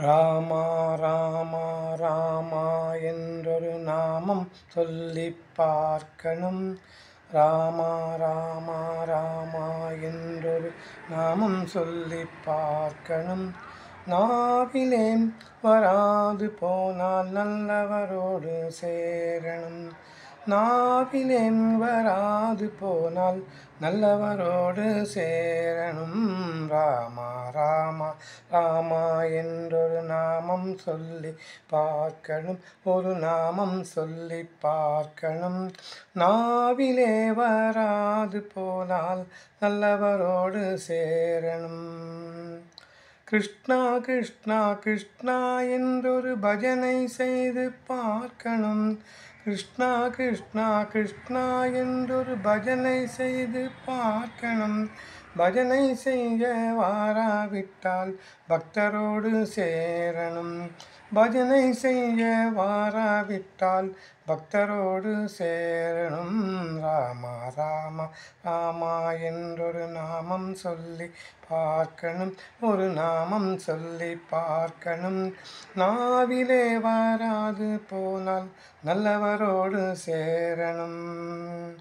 ராமா ராமா ராமா என்றொரு நாமம் சொல்லிப் பார்க்கணும். ராமா ராமா ராமா என்றொரு நாமம் சொல்லிப் பார்க்கணும். நாவிலே வராது போனால் நல்லவரோடு சேரணும். நாவிலே வராது போனால் நல்லவரோடு சேரணும். ராமா ராமா ராமா என்றொரு நாமம் சொல்லி பார்க்கணும். ஒரு நாமம் சொல்லி பார்க்கணும். நாவிலே வராது போனால் நல்லவரோடு சேரணும். கிருஷ்ணா கிருஷ்ணா கிருஷ்ணா என்றொரு பஜனை செய்து பார்க்கணும். கிருஷ்ணா கிருஷ்ணா கிருஷ்ணா என்றொரு பஜனை செய்து பார்க்கணும். பஜனை செய்ய வாராவிட்டால் பக்தரோடு சேரணும். பஜனை செய்ய வாராவிட்டால் பக்தரோடு சேரணும். ராமா ராமா ராமா என்றொரு நாமம் சொல்லி பார்க்கணும். ஒரு நாமம் சொல்லி பார்க்கணும். நாவிலே வராது போனால் நல்லவரோடு சேரணும்.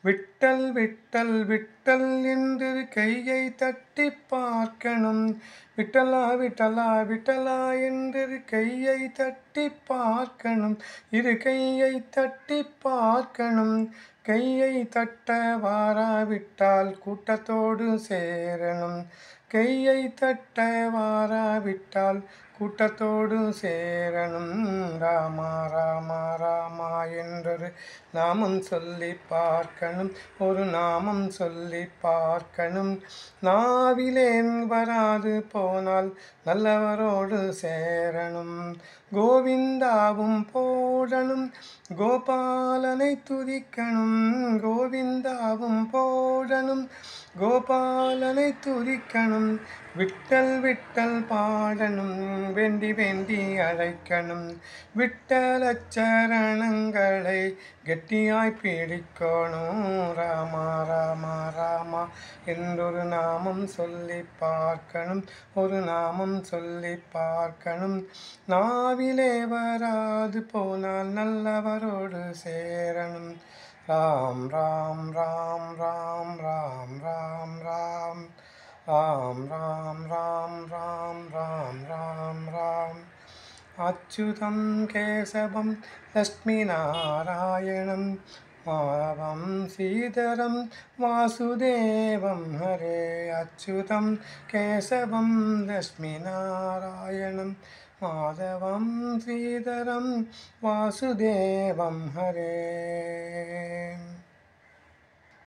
விட்டல் விட்டல் விட்டல் என்று கையை தட்டி பார்க்கணும். விட்டலா விட்டலா விட்டலா என்று கையை தட்டி பார்க்கணும். இரு கையை தட்டி பார்க்கணும். கையை தட்ட வாராவிட்டால் கூட்டத்தோடு சேரணும். கையை தட்ட வாராவிட்டால் கூட்டத்தோடு சேரணும். ராமா ராமா ராமா என்றொரு நாமம் சொல்லி பார்க்கணும். ஒரு நாமம் சொல்லி பார்க்கணும். நாவிலே வராது போனால் நல்லவரோடு சேரணும். கோவிந்தாவும் போடணும். கோபாலனை துதிக்கணும். கோவிந்தாவும் போடணும். கோபாலனை துதிக்கணும். விட்டல் விட்டல் பாடணும். வேண்டி வேண்டி அழைக்கணும். விட்டலச்சரணங்களை கெட்டியாய் பிடிக்கணும். ராமா ராமா ராமா என்றொரு நாமம் சொல்லி பார்க்கணும். ஒரு நாமம் சொல்லி பார்க்கணும். நாவிலே வராது போனால் நல்லவரோடு சேரணும். ராம் ராம் ராம் ராம் ராம் ராம் ராம் ராம் ராம் ராம் ராம் ராம் ராம் ராம். அச்சுதம் கேசவம் லக்ஷ்மி நாராயணம் மாதவம் ஸ்ரீதரம் வாசுதேவம் ஹரே. அச்சுதம் கேசவம் லக்ஷ்மி நாராயணம் மாதவம் ஸ்ரீதரம் வாசுதேவம் ஹரே.